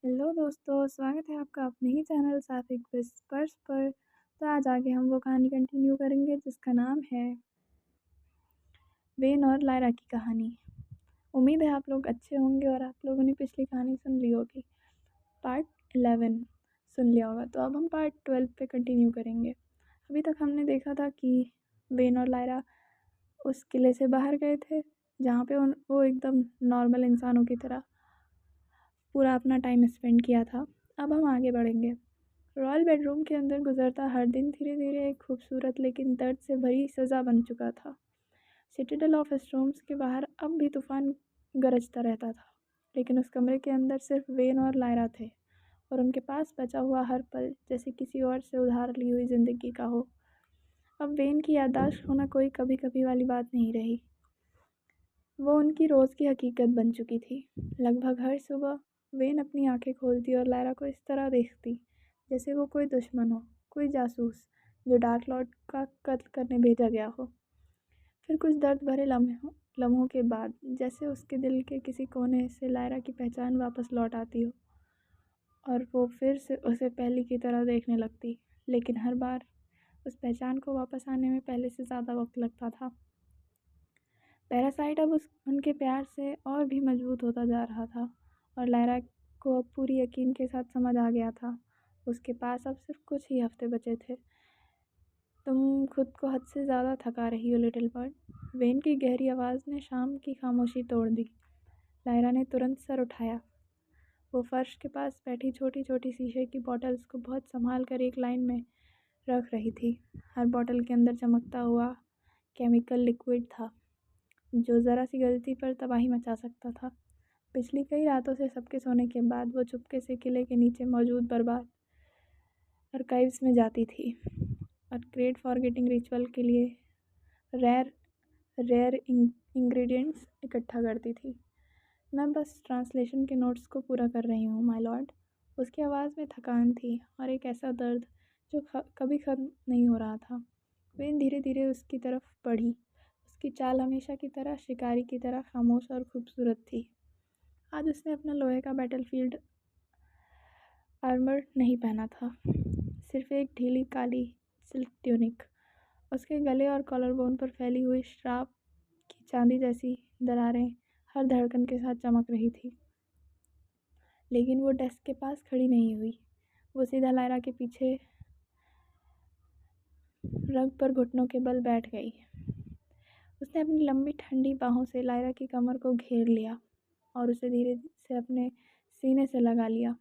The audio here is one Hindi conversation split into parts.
हेलो दोस्तों, स्वागत है आपका अपने ही चैनल सात्विक व्हिस्पर्स पर। तो आज आगे हम वो कहानी कंटिन्यू करेंगे जिसका नाम है वेन और लायरा की कहानी। उम्मीद है आप लोग अच्छे होंगे और आप लोगों ने पिछली कहानी सुन ली होगी। पार्ट 11 सुन लिया होगा, तो अब हम पार्ट 12 पे कंटिन्यू करेंगे। अभी तक हमने देखा था कि वेन और लायरा उस किले से बाहर गए थे जहाँ पे वो एकदम नॉर्मल इंसानों की तरह पूरा अपना टाइम स्पेंड किया था। अब हम आगे बढ़ेंगे। रॉयल बेडरूम के अंदर गुजरता हर दिन धीरे धीरे एक खूबसूरत लेकिन दर्द से भरी सज़ा बन चुका था। सिटाडेल ऑफ स्टॉर्म्स के बाहर अब भी तूफान गरजता रहता था, लेकिन उस कमरे के अंदर सिर्फ वेन और लायरा थे, और उनके पास बचा हुआ हर पल जैसे किसी और से उधार ली हुई ज़िंदगी का हो। अब वेन की याददाश्त होना कोई कभी कभी वाली बात नहीं रही, वो उनकी रोज़ की हकीकत बन चुकी थी। लगभग हर सुबह वेन अपनी आंखें खोलती और लायरा को इस तरह देखती जैसे वो कोई दुश्मन हो, कोई जासूस जो डार्क लॉर्ड का कत्ल करने भेजा गया हो। फिर कुछ दर्द भरे लम्हों के बाद जैसे उसके दिल के किसी कोने से लायरा की पहचान वापस लौट आती हो और वो फिर से उसे पहले की तरह देखने लगती, लेकिन हर बार उस पहचान को वापस आने में पहले से ज़्यादा वक्त लगता था। पैरासाइट अब उनके प्यार से और भी मजबूत होता जा रहा था, और लायरा को अब पूरी यकीन के साथ समझ आ गया था उसके पास अब सिर्फ कुछ ही हफ्ते बचे थे। तुम खुद को हद से ज़्यादा थका रही हो लिटिल बर्ड, वेन की गहरी आवाज़ ने शाम की खामोशी तोड़ दी। लायरा ने तुरंत सर उठाया। वो फर्श के पास बैठी छोटी छोटी शीशे की बॉटल्स को बहुत संभाल कर एक लाइन में रख रही थी। हर बॉटल के अंदर चमकता हुआ केमिकल लिक्विड था जो ज़रा सी गलती पर तबाही मचा सकता था। पिछली कई रातों से सबके सोने के बाद वो चुपके से किले के नीचे मौजूद बर्बाद आर्काइव्स में जाती थी और ग्रेट फॉरगेटिंग रिचुअल के लिए रेयर रेयर इंग्रेडिएंट्स इकट्ठा करती थी। मैं बस ट्रांसलेशन के नोट्स को पूरा कर रही हूँ माय लॉर्ड। उसकी आवाज़ में थकान थी और एक ऐसा दर्द जो कभी ख़त्म नहीं हो रहा था। वेन धीरे धीरे उसकी तरफ बढ़ी। उसकी चाल हमेशा की तरह शिकारी की तरह खामोश और खूबसूरत थी। आज उसने अपना लोहे का बैटलफील्ड आर्मर नहीं पहना था, सिर्फ एक ढीली काली सिल्क ट्यूनिक। उसके गले और कॉलर बोन पर फैली हुई श्राप की चांदी जैसी दरारें हर धड़कन के साथ चमक रही थी। लेकिन वो डेस्क के पास खड़ी नहीं हुई। वो सीधा लायरा के पीछे रग पर घुटनों के बल बैठ गई। उसने अपनी लंबी ठंडी बाहों से लायरा की कमर को घेर लिया और उसे धीरे से अपने सीने से लगा लिया।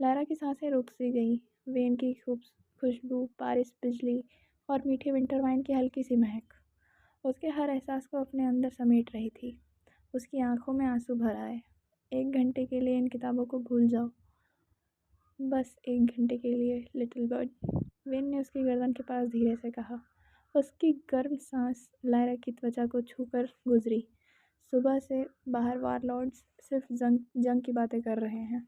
लायरा की सांसें रुक सी गई। वेन की खुशबू, बारिश, बिजली और मीठे विंटर वाइन की हल्की सी महक उसके हर एहसास को अपने अंदर समेट रही थी। उसकी आंखों में आंसू भर आए। 1 घंटे के लिए इन किताबों को भूल जाओ, बस 1 घंटे के लिए लिटिल बर्ड, वेन ने उसकी गर्दन के पास धीरे से कहा। उसकी गर्म सांस लायरा की त्वचा को छूकर गुजरी। सुबह से बाहर वारलॉर्ड्स सिर्फ जंग जंग की बातें कर रहे हैं,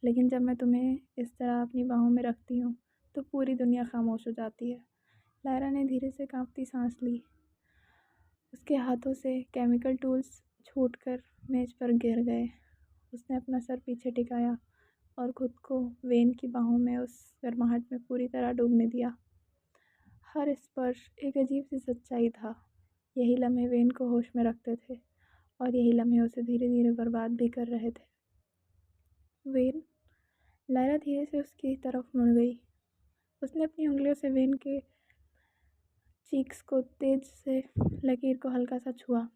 लेकिन जब मैं तुम्हें इस तरह अपनी बाहों में रखती हूँ तो पूरी दुनिया खामोश हो जाती है। लायरा ने धीरे से कांपती सांस ली। उसके हाथों से केमिकल टूल्स छूटकर मेज पर गिर गए। उसने अपना सर पीछे टिकाया और खुद को वेन की बाहों में उस गर्माहट में पूरी तरह डूबने दिया। हर स्पर्श एक अजीब सी सच्चाई था। यही लम्हे वेन को होश में रखते थे और यही लम्हे उसे धीरे धीरे बर्बाद भी कर रहे थे। वेन, लायरा धीरे से उसकी तरफ मुड़ गई। उसने अपनी उंगलियों से वेन के चीक्स को तेज से लकीर को हल्का सा छुआ,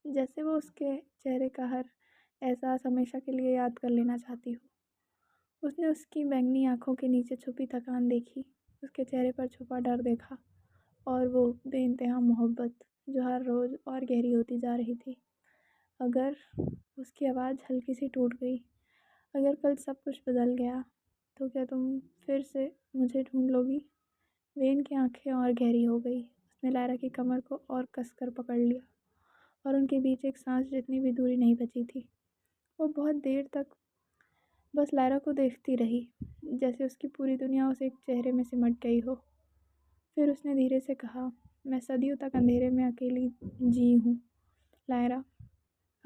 जैसे वो उसके चेहरे का हर एहसास हमेशा के लिए याद कर लेना चाहती हो। उसने उसकी बैंगनी आंखों के नीचे छुपी थकान देखी, उसके चेहरे पर छुपा डर देखा, और वो बेइंतहा मोहब्बत जो हर रोज़ और गहरी होती जा रही थी। अगर उसकी आवाज़ हल्की सी टूट गई, अगर कल सब कुछ बदल गया, तो क्या तुम फिर से मुझे ढूंढ लोगी? वेन की आंखें और गहरी हो गई। उसने लायरा की कमर को और कसकर पकड़ लिया और उनके बीच एक सांस जितनी भी दूरी नहीं बची थी। वो बहुत देर तक बस लायरा को देखती रही, जैसे उसकी पूरी दुनिया उस एक चेहरे में सिमट गई हो। फिर उसने धीरे से कहा, मैं सदियों तक अंधेरे में अकेली जी हूँ लायरा।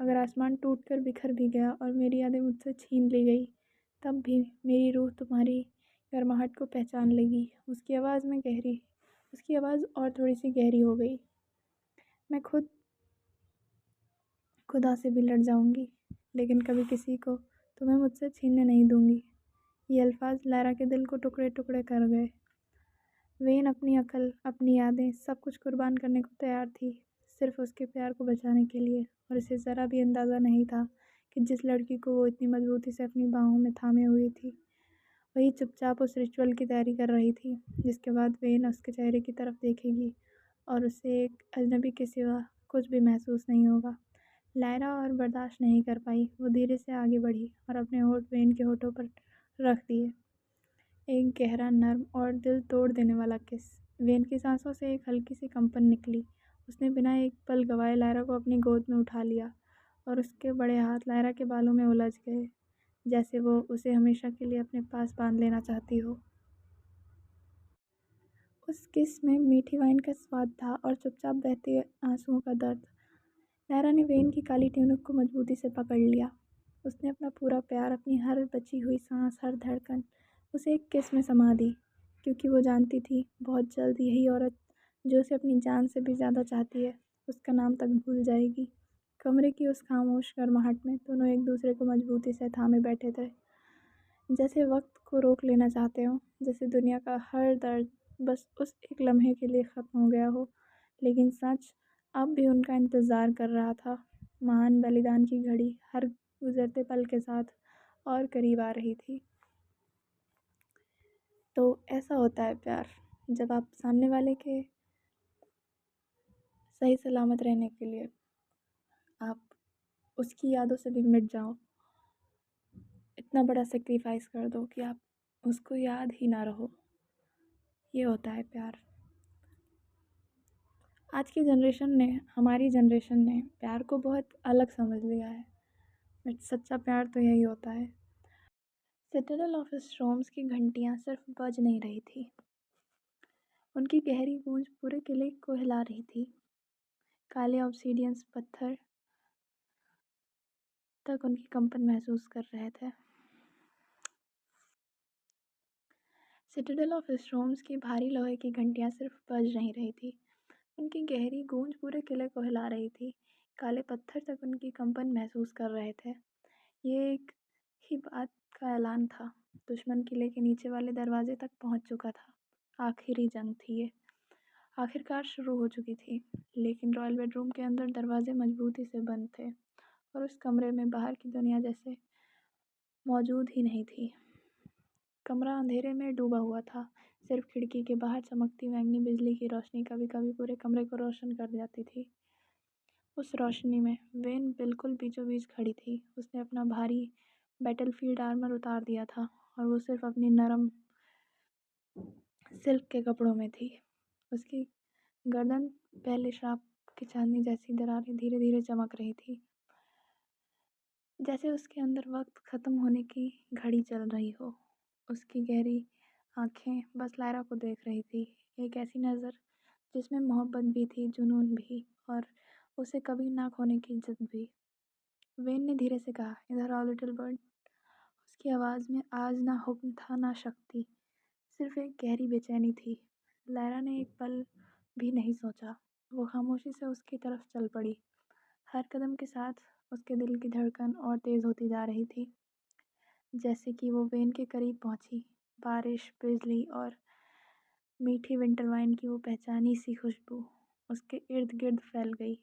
अगर आसमान टूट कर बिखर भी गया और मेरी यादें मुझसे छीन ली गई, तब भी मेरी रूह तुम्हारी गर्माहट को पहचान लेगी। उसकी आवाज़ और थोड़ी सी गहरी हो गई। मैं खुदा से भी लड़ जाऊंगी, लेकिन कभी किसी को तुम्हें मुझसे छीनने नहीं दूंगी। ये अल्फाज लायरा के दिल को टुकड़े टुकड़े कर गए। वेन अपनी अकल, अपनी यादें, सब कुछ कुर्बान करने को तैयार थी, सिर्फ उसके प्यार को बचाने के लिए। और इसे ज़रा भी अंदाज़ा नहीं था कि जिस लड़की को वो इतनी मजबूती से अपनी बाहों में थामे हुई थी, वही चुपचाप उस रिचुअल की तैयारी कर रही थी, जिसके बाद वेन उसके चेहरे की तरफ देखेगी और उसे एक अजनबी के सिवा कुछ भी महसूस नहीं होगा। लायरा और बर्दाश्त नहीं कर पाई। वो धीरे से आगे बढ़ी और अपने होंठ वेन के होठों पर रख दिए। एक गहरा, नर्म और दिल तोड़ देने वाला किस। वेन की सांसों से एक हल्की सी कंपन निकली। उसने बिना एक पल गवाए लायरा को अपनी गोद में उठा लिया और उसके बड़े हाथ लायरा के बालों में उलझ गए, जैसे वो उसे हमेशा के लिए अपने पास बांध लेना चाहती हो। उस किस में मीठी वाइन का स्वाद था और चुपचाप बहते आंसुओं का दर्द। लायरा ने वेन की काली ट्यूनिक को मजबूती से पकड़ लिया। उसने अपना पूरा प्यार, अपनी हर बची हुई सांस, हर धड़कन उसे एक किस में समा दी, क्योंकि वो जानती थी बहुत जल्द यही औरत, जो उसे अपनी जान से भी ज़्यादा चाहती है, उसका नाम तक भूल जाएगी। कमरे की उस खामोश गर्माहट में दोनों एक दूसरे को मजबूती से थामे बैठे थे, जैसे वक्त को रोक लेना चाहते हो, जैसे दुनिया का हर दर्द बस उस एक लम्हे के लिए ख़त्म हो गया हो। लेकिन सच अब भी उनका इंतज़ार कर रहा था। महान बलिदान की घड़ी हर गुज़रते पल के साथ और करीब आ रही थी। तो ऐसा होता है प्यार, जब आप सामने वाले के सही सलामत रहने के लिए आप उसकी यादों से भी मिट जाओ, इतना बड़ा सेक्रीफाइस कर दो कि आप उसको याद ही ना रहो। ये होता है प्यार। आज की जनरेशन ने, हमारी जनरेशन ने प्यार को बहुत अलग समझ लिया है, बट सच्चा प्यार तो यही होता है। सिटाडेल ऑफ स्टॉर्म्स की घंटियाँ सिर्फ बज नहीं रही थी, उनकी गहरी गूंज पूरे किले को हिला रही थी। काले ऑब्सीडियंस पत्थर तक उनकी कंपन महसूस कर रहे थे। सिटाडेल ऑफ स्टॉर्म्स की भारी लोहे की घंटियाँ सिर्फ बज नहीं रही थी, उनकी गहरी गूंज पूरे किले को हिला रही थी। काले पत्थर तक उनकी कंपन महसूस कर रहे थे। ये एक ही बात का ऐलान था। दुश्मन किले के नीचे वाले दरवाजे तक पहुंच चुका था। आखिरी जंग थी ये, आखिरकार शुरू हो चुकी थी। लेकिन रॉयल बेडरूम के अंदर दरवाजे मजबूती से बंद थे और उस कमरे में बाहर की दुनिया जैसे मौजूद ही नहीं थी। कमरा अंधेरे में डूबा हुआ था। सिर्फ खिड़की के बाहर चमकती बैंगनी बिजली की रोशनी कभी कभी पूरे कमरे को रोशन कर जाती थी। उस रोशनी में वेन बिल्कुल बीचों बीच खड़ी थी। उसने अपना भारी बैटलफील्ड आर्मर उतार दिया था और वो सिर्फ अपनी नरम सिल्क के कपड़ों में थी। उसकी गर्दन पहले श्राप की चांदनी जैसी दरारें धीरे धीरे चमक रही थी, जैसे उसके अंदर वक्त ख़त्म होने की घड़ी चल रही हो। उसकी गहरी आंखें बस लायरा को देख रही थी, एक ऐसी नज़र जिसमें मोहब्बत भी थी, जुनून भी, और उसे कभी ना खोने की जिद भी। वेन ने धीरे से कहा, इधर आओ लिटिल बर्ड। उसकी आवाज़ में आज ना हुक्म था ना शक्ति, सिर्फ एक गहरी बेचैनी थी। लायरा ने एक पल भी नहीं सोचा, वो खामोशी से उसकी तरफ चल पड़ी। हर कदम के साथ उसके दिल की धड़कन और तेज़ होती जा रही थी। जैसे कि वो वेन के करीब पहुंची, बारिश, बिजली और मीठी विंटर वाइन की वो पहचानी सी खुशबू उसके इर्द गिर्द फैल गई।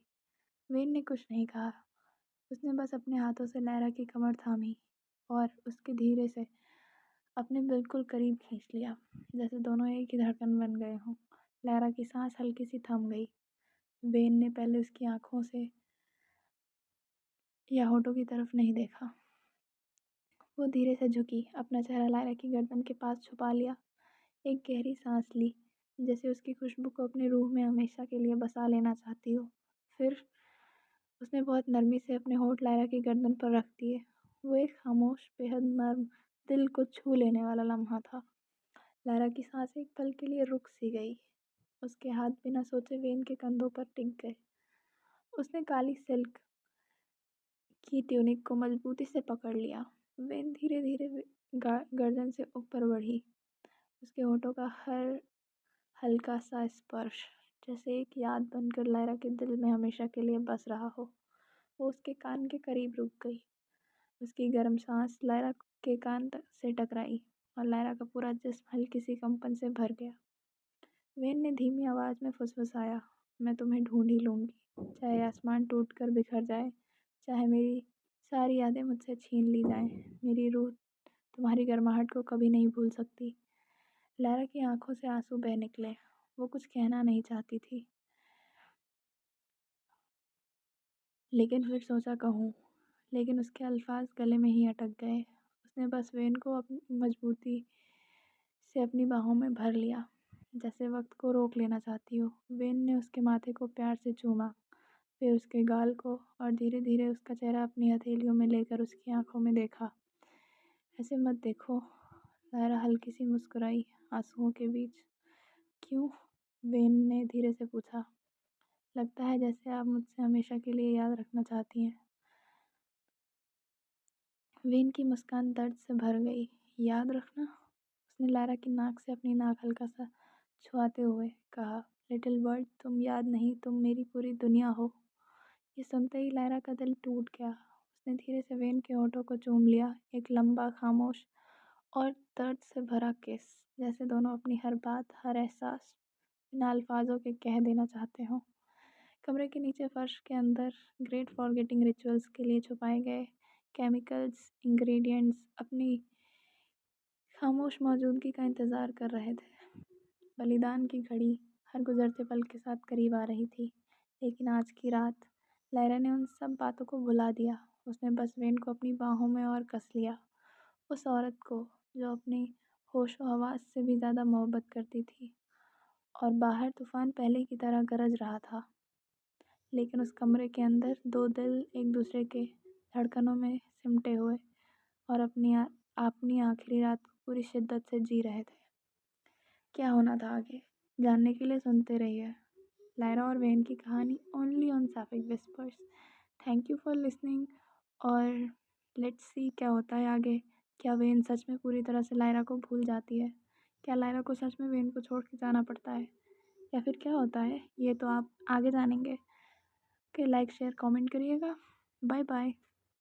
वेन ने कुछ नहीं कहा, उसने बस अपने हाथों से लायरा की कमर थामी और उसके धीरे से अपने बिल्कुल करीब खींच लिया, जैसे दोनों एक ही धड़कन बन गए हों। लायरा की सांस हल्की सी थम गई। वेन ने पहले उसकी आंखों से या होठों की तरफ नहीं देखा। वो धीरे से झुकी, अपना चेहरा लायरा की गर्दन के पास छुपा लिया, एक गहरी सांस ली, जैसे उसकी खुशबू को अपने रूह में हमेशा के लिए बसा लेना चाहती हो। फिर उसने बहुत नरमी से अपने होठ लायरा की गर्दन पर रख दिए। वो एक खामोश, बेहद नर्म, दिल को छू लेने वाला लम्हा था। लायरा की सांस एक पल के लिए रुक सी गई। उसके हाथ बिना सोचे वेन के कंधों पर टिक गए। उसने काली सिल्क की ट्यूनिक को मजबूती से पकड़ लिया। वेन धीरे धीरे गर्दन से ऊपर बढ़ी। उसके होठों का हर हल्का सा स्पर्श जैसे एक याद बनकर लायरा के दिल में हमेशा के लिए बस रहा हो। वो उसके कान के करीब रुक गई। उसकी गर्म सांस लायरा के कान से टकराई और लायरा का पूरा जिस्म हल्की सी कंपन से भर गया। वेन ने धीमी आवाज़ में फुसफुसाया, मैं तुम्हें ढूंढ ही लूँगी, चाहे आसमान टूट कर बिखर जाए, चाहे मेरी सारी यादें मुझसे छीन ली जाएं, मेरी रूह तुम्हारी गर्माहट को कभी नहीं भूल सकती। लायरा की आंखों से आंसू बह निकले। वो कुछ कहना नहीं चाहती थी, लेकिन फिर सोचा कहूँ, लेकिन उसके अल्फाज गले में ही अटक गए। उसने बस वेन को अपनी मजबूती से अपनी बाहों में भर लिया, जैसे वक्त को रोक लेना चाहती हो। वेन ने उसके माथे को प्यार से चूमा, फिर उसके गाल को, और धीरे धीरे उसका चेहरा अपनी हथेलियों में लेकर उसकी आंखों में देखा। ऐसे मत देखो। लायरा हल्की सी मुस्कुराई आंसुओं के बीच। क्यों? वेन ने धीरे से पूछा। लगता है जैसे आप मुझसे हमेशा के लिए याद रखना चाहती हैं। वेन की मुस्कान दर्द से भर गई। याद रखना? उसने लायरा की नाक से अपनी नाक हल्का सा छुआते हुए कहा, लिटिल बर्ड, तुम याद नहीं, तुम मेरी पूरी दुनिया हो। ये सुनते ही लायरा का दिल टूट गया। उसने धीरे से वेन के होठों को चूम लिया, एक लंबा, खामोश और दर्द से भरा किस, जैसे दोनों अपनी हर बात, हर एहसास बिना अल्फाजों के कह देना चाहते हों। कमरे के नीचे फर्श के अंदर ग्रेट फॉरगेटिंग रिचुअल्स के लिए छुपाए गए केमिकल्स, इंग्रेडिएंट्स अपनी खामोश मौजूदगी का इंतज़ार कर रहे थे। बलिदान की घड़ी हर गुजरते पल के साथ करीब आ रही थी, लेकिन आज की रात लायरा ने उन सब बातों को भुला दिया। उसने बस वेन को अपनी बाहों में और कस लिया, उस औरत को जो अपनी होशो हवास से भी ज़्यादा मोहब्बत करती थी। और बाहर तूफान पहले की तरह गरज रहा था, लेकिन उस कमरे के अंदर दो दिल एक दूसरे के धड़कनों में सिमटे हुए और अपनी आखिरी रात को पूरी शिद्दत से जी रहे थे। क्या होना था आगे जानने के लिए सुनते रहिए लायरा और वेन की कहानी only on sapphic whispers. Thank you for listening, और लेट्स सी क्या होता है आगे। क्या वेन सच में पूरी तरह से लायरा को भूल जाती है? क्या लायरा को सच में वेन को छोड़ के जाना पड़ता है, या फिर क्या होता है? ये तो आप आगे जानेंगे। ओके, लाइक शेयर कमेंट करिएगा। Bye bye.